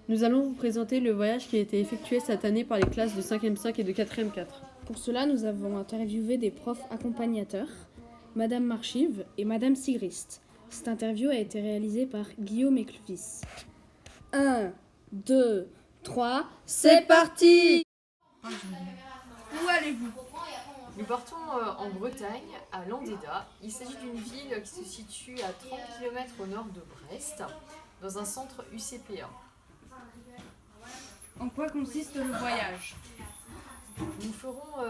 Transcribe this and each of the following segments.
Nous allons vous présenter le voyage qui a été effectué cette année par les classes de 5e 5 et de 4e 4. Pour cela, nous avons interviewé des profs accompagnateurs, Madame Marchive et Madame Sigrist. Cette interview a été réalisée par Guillaume et Clovis. 1, 2, 3, c'est parti! Où allez-vous? Nous partons en Bretagne, à Landéda. Il s'agit d'une ville qui se situe à 30 km au nord de Brest, dans un centre UCPA. En quoi consiste le voyage? Nous ferons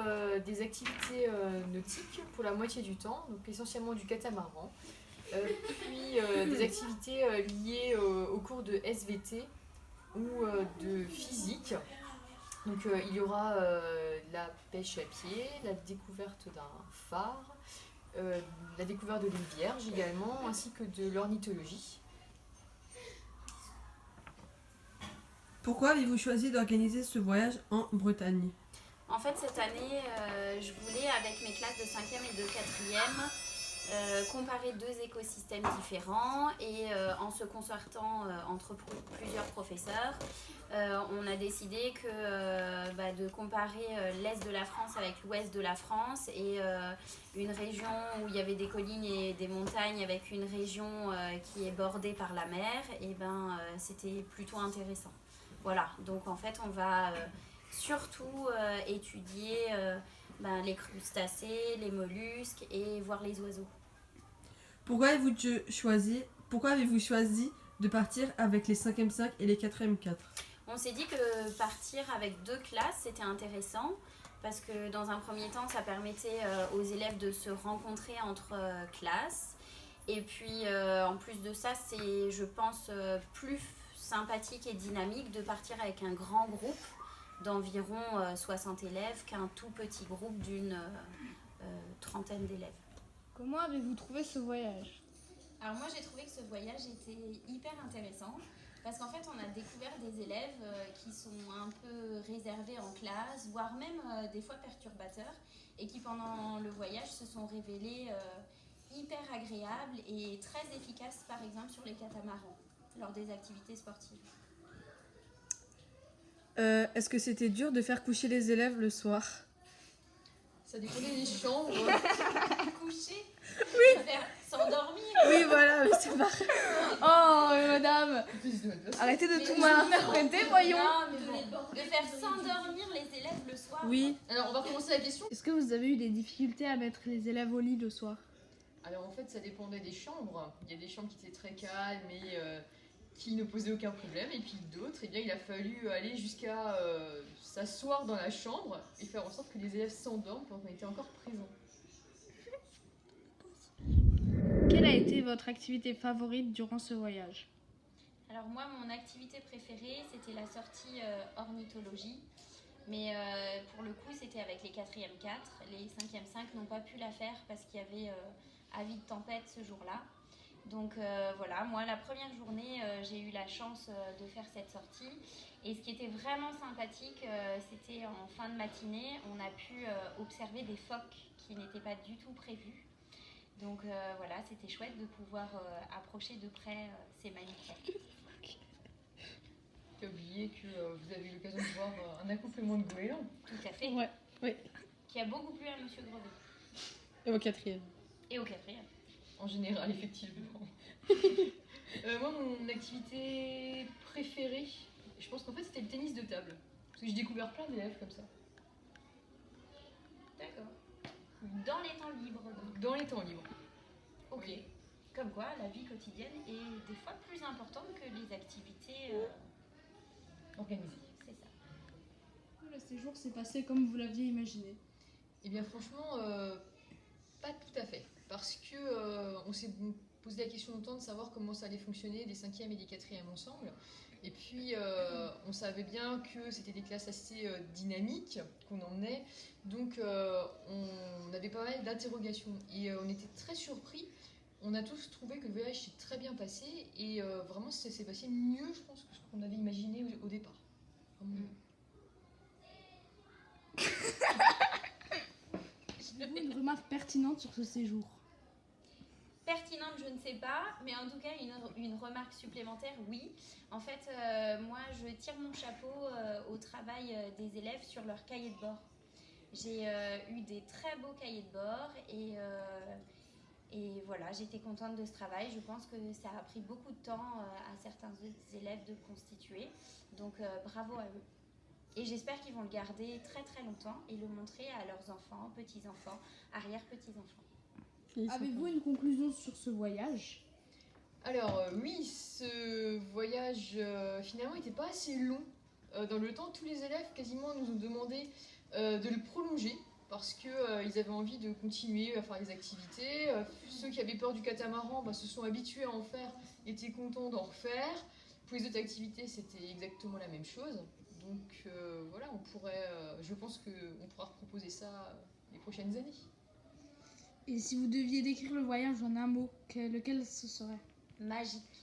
des activités nautiques pour la moitié du temps, donc essentiellement du catamaran, puis des activités liées au cours de SVT ou de physique. Donc il y aura la pêche à pied, la découverte d'un phare, la découverte de l'île Vierge également, ainsi que de l'ornithologie. Pourquoi avez-vous choisi d'organiser ce voyage en Bretagne? En fait, cette année, je voulais, avec mes classes de 5e et de 4e, comparer deux écosystèmes différents et en se concertant entre plusieurs professeurs, on a décidé de comparer l'Est de la France avec l'Ouest de la France et une région où il y avait des collines et des montagnes avec une région qui est bordée par la mer, et c'était plutôt intéressant. Voilà, donc en fait, on va surtout étudier les crustacés, les mollusques et voir les oiseaux. Pourquoi avez-vous choisi de partir avec les 5e 5 et les 4e 4? On s'est dit que partir avec deux classes, c'était intéressant parce que dans un premier temps, ça permettait aux élèves de se rencontrer entre classes. Et puis, en plus de ça, c'est, je pense, plus sympathique et dynamique de partir avec un grand groupe d'environ 60 élèves qu'un tout petit groupe d'une trentaine d'élèves. Comment avez-vous trouvé ce voyage? Alors moi j'ai trouvé que ce voyage était hyper intéressant parce qu'en fait on a découvert des élèves qui sont un peu réservés en classe, voire même des fois perturbateurs, et qui pendant le voyage se sont révélés hyper agréables et très efficaces, par exemple sur les catamarans lors des activités sportives. Est-ce que c'était dur de faire coucher les élèves le soir? Ça dépendait des chambres. Coucher? Oui. Faire s'endormir? Oui, voilà, mais c'est pas... Oh, madame! Arrêtez de tout mal interpréter, voyons! Non, mais de faire s'endormir les élèves le soir. Oui. Alors on va commencer la question. Est-ce que vous avez eu des difficultés à mettre les élèves au lit le soir? Alors en fait ça dépendait des chambres. Il y a des chambres qui étaient très calmes et qui ne posaient aucun problème, et puis d'autres, eh bien, il a fallu aller jusqu'à s'asseoir dans la chambre et faire en sorte que les élèves s'endorment quand on était encore présents. Quelle a été votre activité favorite durant ce voyage? Alors moi, mon activité préférée, c'était la sortie ornithologie. Mais pour le coup, c'était avec les 4e 4. Les 5e 5 n'ont pas pu la faire parce qu'il y avait avis de tempête ce jour-là. Donc voilà, moi la première journée, j'ai eu la chance de faire cette sortie. Et ce qui était vraiment sympathique, c'était en fin de matinée, on a pu observer des phoques qui n'étaient pas du tout prévus. Donc voilà, c'était chouette de pouvoir approcher de près ces mammifères. J'ai oublié que vous avez eu l'occasion de voir un accouplement de goélands. Tout à fait. Ouais, oui. Qui a beaucoup plu à Monsieur Grevet. Et au 4e. Et au 4e. En général, effectivement. Moi, mon activité préférée, je pense qu'en fait, c'était le tennis de table. Parce que j'ai découvert plein d'élèves comme ça. D'accord. Dans les temps libres, donc. Dans les temps libres. Ok. Oui. Comme quoi, la vie quotidienne est des fois plus importante que les activités Organisées. c'est ça. Le séjour s'est passé comme vous l'aviez imaginé. Eh bien, franchement, pas tout à fait. Parce que on s'est posé la question longtemps de savoir comment ça allait fonctionner des 5e et des 4e ensemble. Et puis, on savait bien que c'était des classes assez dynamiques qu'on emmenait. Donc, on avait pas mal d'interrogations. Et on était très surpris. On a tous trouvé que le voyage s'est très bien passé. Et vraiment, ça s'est passé mieux, je pense, que ce qu'on avait imaginé au départ. Vraiment. Avez-vous une remarque pertinente sur ce séjour? Pertinente, je ne sais pas, mais en tout cas, une remarque supplémentaire, oui. En fait, moi, je tire mon chapeau au travail des élèves sur leur cahier de bord. J'ai eu des très beaux cahiers de bord et voilà, j'étais contente de ce travail. Je pense que ça a pris beaucoup de temps à certains élèves de le constituer. Donc, bravo à eux. Et j'espère qu'ils vont le garder très très longtemps et le montrer à leurs enfants, petits-enfants, arrière-petits-enfants. Avez-vous une conclusion sur ce voyage? Alors oui, ce voyage finalement n'était pas assez long. Dans le temps, tous les élèves quasiment nous ont demandé de le prolonger parce qu'ils avaient envie de continuer à faire les activités. Ceux qui avaient peur du catamaran se sont habitués à en faire, étaient contents d'en refaire. Pour les autres activités, c'était exactement la même chose. Donc voilà, je pense qu'on pourra proposer ça les prochaines années. Et si vous deviez décrire le voyage en un mot, lequel ce serait? Magique.